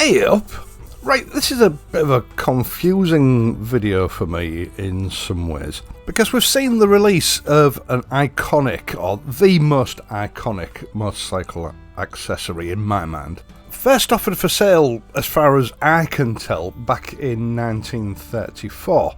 Hey up! Right, this is a bit of a confusing video for me in some ways, because we've seen the release of an iconic, or the most iconic motorcycle accessory in my mind. First offered for sale, as far as I can tell, back in 1934,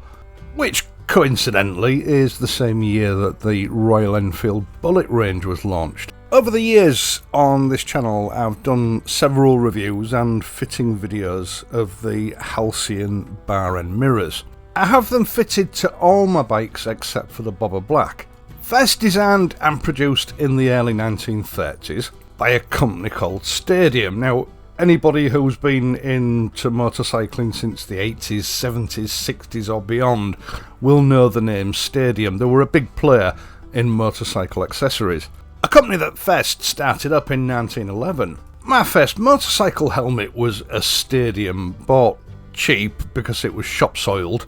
which coincidentally is the same year that the Royal Enfield Bullet range was launched. Over the years on this channel I've done several reviews and fitting videos of the Halcyon bar end mirrors. I have them fitted to all my bikes except for the Bobber Black. First designed and produced in the early 1930s by a company called Stadium. Now, anybody who's been into motorcycling since the 80s, 70s, 60s or beyond will know the name Stadium. They were a big player in motorcycle accessories. A company that first started up in 1911. My first motorcycle helmet was a Stadium, bought cheap because it was shop soiled,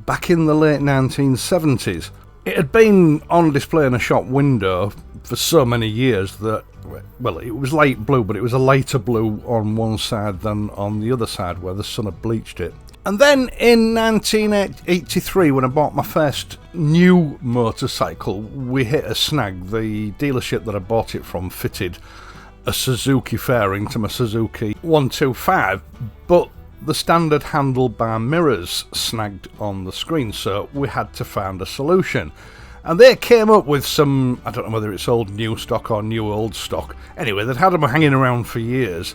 back in the late 1970s. It had been on display in a shop window for so many years that, well, it was light blue, but it was a lighter blue on one side than on the other side where the sun had bleached it. And then in 1983, when I bought my first new motorcycle, we hit a snag. The dealership that I bought it from fitted a Suzuki fairing to my Suzuki 125, but the standard handlebar mirrors snagged on the screen, so we had to find a solution. And they came up with some, I don't know whether it's old new stock or new old stock. Anyway, they'd had them hanging around for years.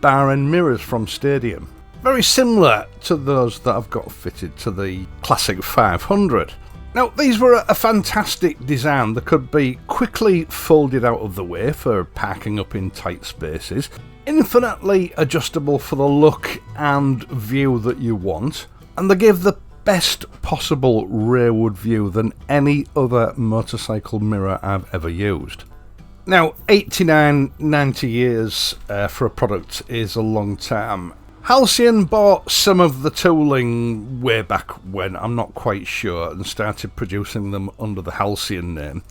Bar end mirrors from Stadium. Very similar to those that I've got fitted to the classic 500. Now, these were a fantastic design that could be quickly folded out of the way for parking up in tight spaces, infinitely adjustable for the look and view that you want, and they give the best possible rearward view than any other motorcycle mirror I've ever used. Now, 89, 90 years for a product is a long time. Halcyon bought some of the tooling way back when, I'm not quite sure, and started producing them under the Halcyon name.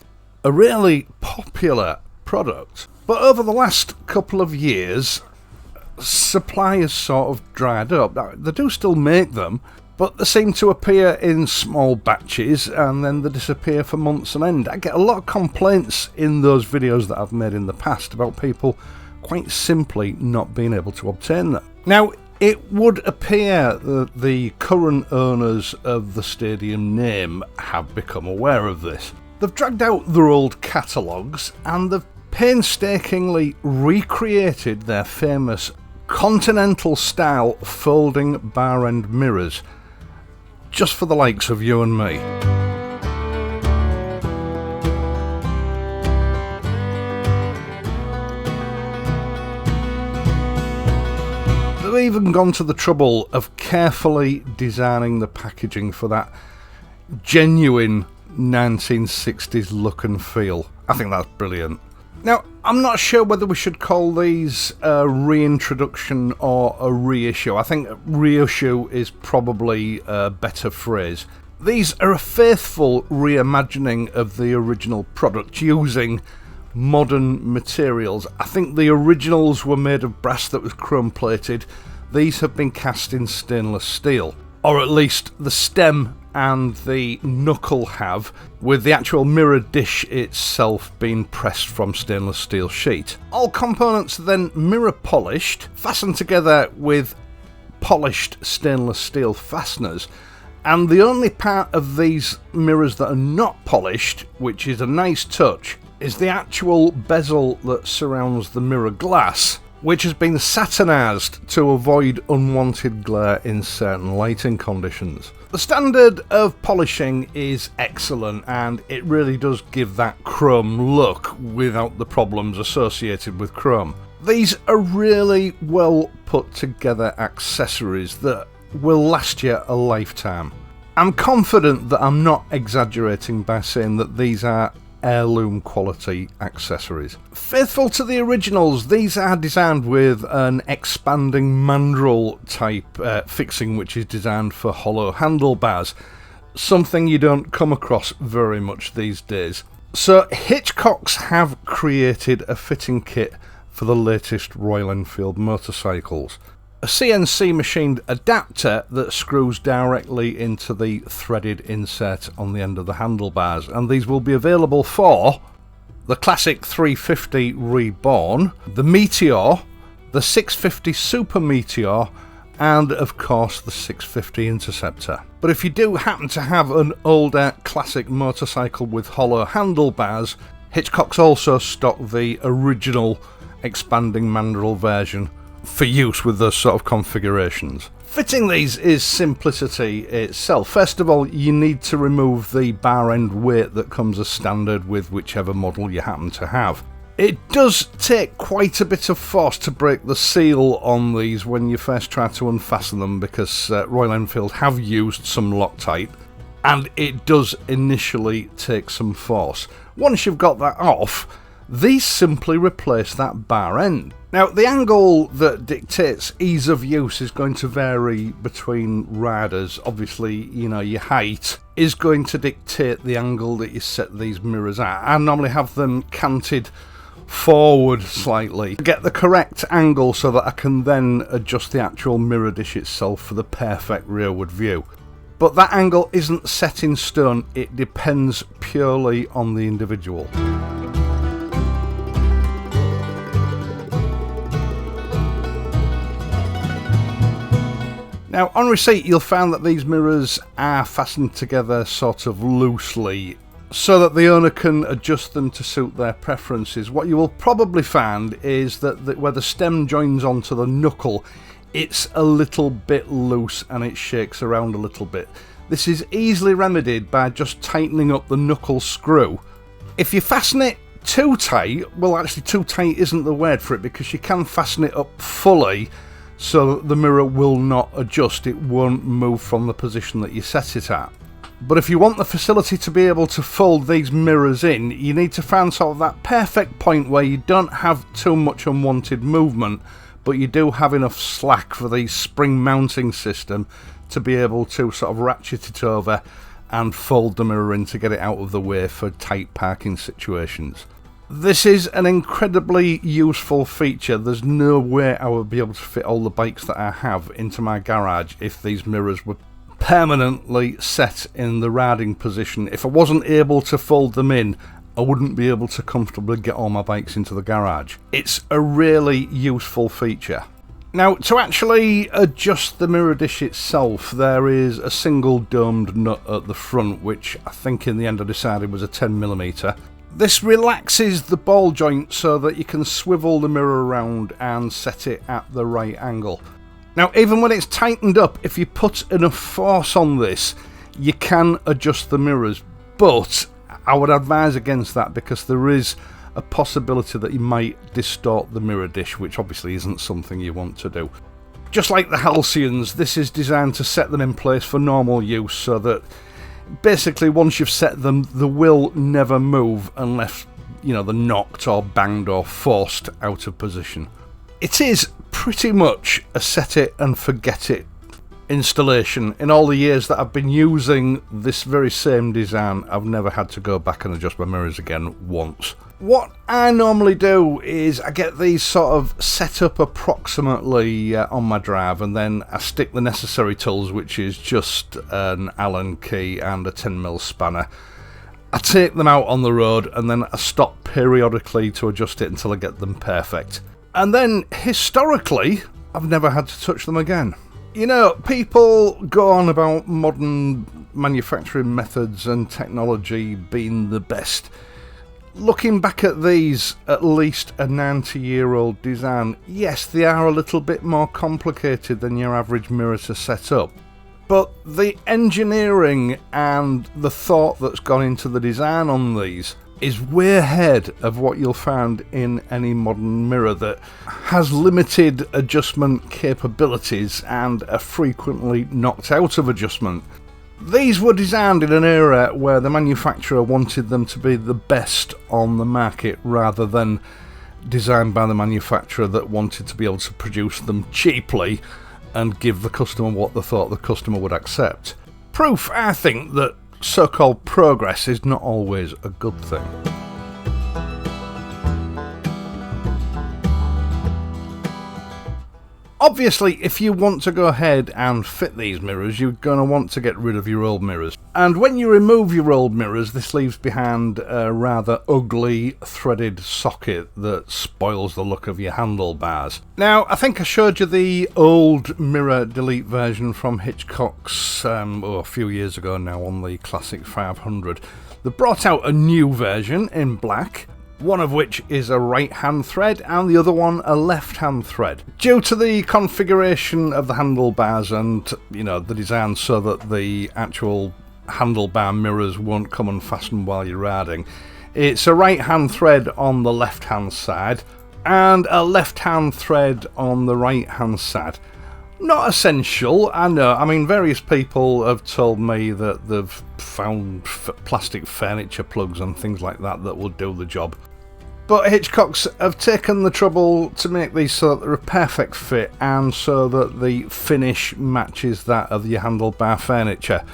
A really popular product, but over the last couple of years, supply has sort of dried up. Now, they do still make them, but they seem to appear in small batches and then they disappear for months on end. I get a lot of complaints in those videos that I've made in the past about people quite simply not being able to obtain them. Now, it would appear that the current owners of the Stadium name have become aware of this. They've dragged out their old catalogues and they've painstakingly recreated their famous Continental Style folding bar end mirrors, just for the likes of you and me. They've even gone to the trouble of carefully designing the packaging for that genuine 1960s look and feel. I think that's brilliant. Now, I'm not sure whether we should call these a reintroduction or a reissue. I think reissue is probably a better phrase. These are a faithful reimagining of the original product using modern materials. I think the originals were made of brass that was chrome plated. These have been cast in stainless steel, or at least the stem and the knuckle have, with the actual mirror dish itself being pressed from stainless steel sheet. All components are then mirror polished, fastened together with polished stainless steel fasteners, and the only part of these mirrors that are not polished, which is a nice touch, is the actual bezel that surrounds the mirror glass, which has been satinised to avoid unwanted glare in certain lighting conditions. The standard of polishing is excellent and it really does give that chrome look without the problems associated with chrome. These are really well put together accessories that will last you a lifetime. I'm confident that I'm not exaggerating by saying that these are heirloom quality accessories. Faithful to the originals, these are designed with an expanding mandrel type fixing which is designed for hollow handlebars, something you don't come across very much these days. So Hitchcocks have created a fitting kit for the latest Royal Enfield motorcycles. a CNC machined adapter that screws directly into the threaded insert on the end of the handlebars, and these will be available for the classic 350 REborn, the Meteor, the 650 Super Meteor, and of course the 650 Interceptor. But if you do happen to have an older classic motorcycle with hollow handlebars, Hitchcock's also stocked the original expanding mandrel version for use with those sort of configurations. Fitting these is simplicity itself. First of all, you need to remove the bar end weight that comes as standard with whichever model you happen to have. It does take quite a bit of force to break the seal on these when you first try to unfasten them, because Royal Enfield have used some Loctite, and it does initially take some force. Once you've got that off, these simply replace that bar end. Now, the angle that dictates ease of use is going to vary between riders. Obviously, you know, your height is going to dictate the angle that you set these mirrors at. I normally have them canted forward slightly to get the correct angle so that I can then adjust the actual mirror dish itself for the perfect rearward view. But that angle isn't set in stone, it depends purely on the individual. Now, on receipt, you'll find that these mirrors are fastened together sort of loosely so that the owner can adjust them to suit their preferences. What you will probably find is that where the stem joins onto the knuckle, it's a little bit loose and it shakes around a little bit. This is easily remedied by just tightening up the knuckle screw. If you fasten it too tight, well, actually too tight isn't the word for it, because you can fasten it up fully so that the mirror will not adjust, it won't move from the position that you set it at. But if you want the facility to be able to fold these mirrors in, you need to find sort of that perfect point where you don't have too much unwanted movement, but you do have enough slack for the spring mounting system to be able to sort of ratchet it over and fold the mirror in to get it out of the way for tight parking situations. This is an incredibly useful feature. There's no way I would be able to fit all the bikes that I have into my garage if these mirrors were permanently set in the riding position. If I wasn't able to fold them in, I wouldn't be able to comfortably get all my bikes into the garage. It's a really useful feature. Now, to actually adjust the mirror dish itself, there is a single domed nut at the front, which I think in the end I decided was a 10mm. This relaxes the ball joint so that you can swivel the mirror around and set it at the right angle. Now, even when it's tightened up, if you put enough force on this, you can adjust the mirrors, but I would advise against that, because there is a possibility that you might distort the mirror dish, which obviously isn't something you want to do. Just like the Halcyons, this is designed to set them in place for normal use, so that basically once you've set them, they will never move unless, you know, they're knocked or banged or forced out of position. It is pretty much a set it and forget it installation. In all the years that I've been using this very same design, I've never had to go back and adjust my mirrors again once. What I normally do is I get these sort of set up approximately on my drive, and then I stick the necessary tools, which is just an Allen key and a 10mm spanner. I take them out on the road and then I stop periodically to adjust it until I get them perfect. And then, historically, I've never had to touch them again. You know, people go on about modern manufacturing methods and technology being the best. Looking back at these, at least a 90-year-old design, yes, they are a little bit more complicated than your average mirror to set up. But the engineering and the thought that's gone into the design on these is way ahead of what you'll find in any modern mirror that has limited adjustment capabilities and are frequently knocked out of adjustment. These were designed in an era where the manufacturer wanted them to be the best on the market, rather than designed by the manufacturer that wanted to be able to produce them cheaply and give the customer what they thought the customer would accept. Proof, I think, that so-called progress is not always a good thing. Obviously, if you want to go ahead and fit these mirrors, you're going to want to get rid of your old mirrors. And when you remove your old mirrors, this leaves behind a rather ugly threaded socket that spoils the look of your handlebars. Now, I think I showed you the old mirror delete version from Hitchcock's a few years ago now on the Classic 500. They brought out a new version in black, one of which is a right hand thread and the other one a left hand thread. Due to the configuration of the handlebars and, the design so that the actual handlebar mirrors won't come unfastened while you're riding, it's a right hand thread on the left hand side and a left hand thread on the right hand side. Not essential, I know. I mean, various people have told me that they've found plastic furniture plugs and things like that that will do the job. But Hitchcocks have taken the trouble to make these so that they're a perfect fit and so that the finish matches that of your handlebar furniture.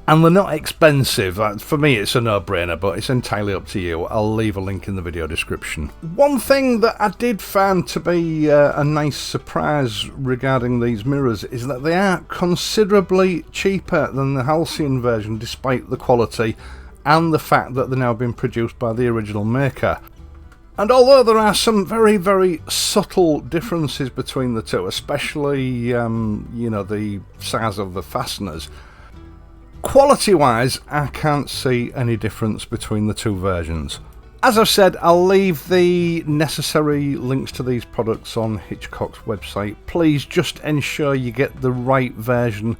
And they're not expensive. For me, it's a no-brainer, but it's entirely up to you. I'll leave a link in the video description. One thing that I did find to be a nice surprise regarding these mirrors is that they are considerably cheaper than the Halcyon version, despite the quality and the fact that they're now being produced by the original maker. And although there are some very, very subtle differences between the two, especially, the size of the fasteners, quality-wise, I can't see any difference between the two versions. As I've said, I'll leave the necessary links to these products on Hitchcock's website. Please just ensure you get the right version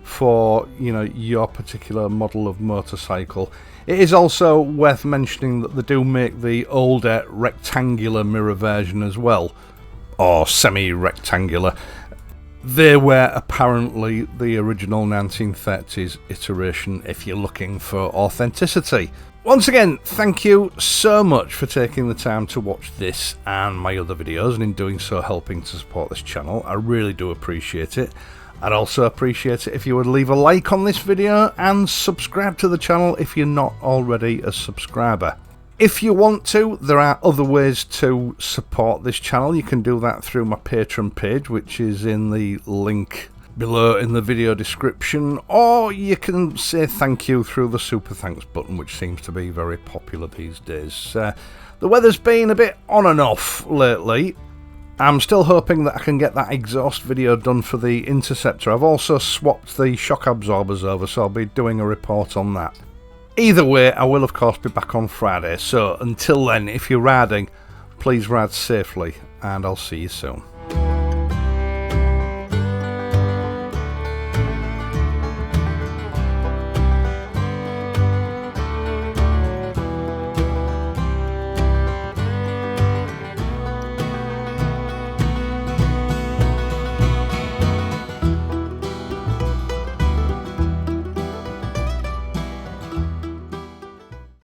for, your particular model of motorcycle. It is also worth mentioning that they do make the older rectangular mirror version as well, or semi-rectangular. They were apparently the original 1930s iteration if you're looking for authenticity. Once again, thank you so much for taking the time to watch this and my other videos, and in doing so helping to support this channel. I really do appreciate it. I'd also appreciate it if you would leave a like on this video and subscribe to the channel if you're not already a subscriber. If you want to, there are other ways to support this channel. You can do that through my Patreon page, which is in the link below in the video description, or you can say thank you through the super thanks button, which seems to be very popular these days. The weather's been a bit on and off lately. I'm still hoping that I can get that exhaust video done for the Interceptor. I've also swapped the shock absorbers over, so I'll be doing a report on that. Either way, I will of course be back on Friday, so until then, if you're riding, please ride safely, and I'll see you soon.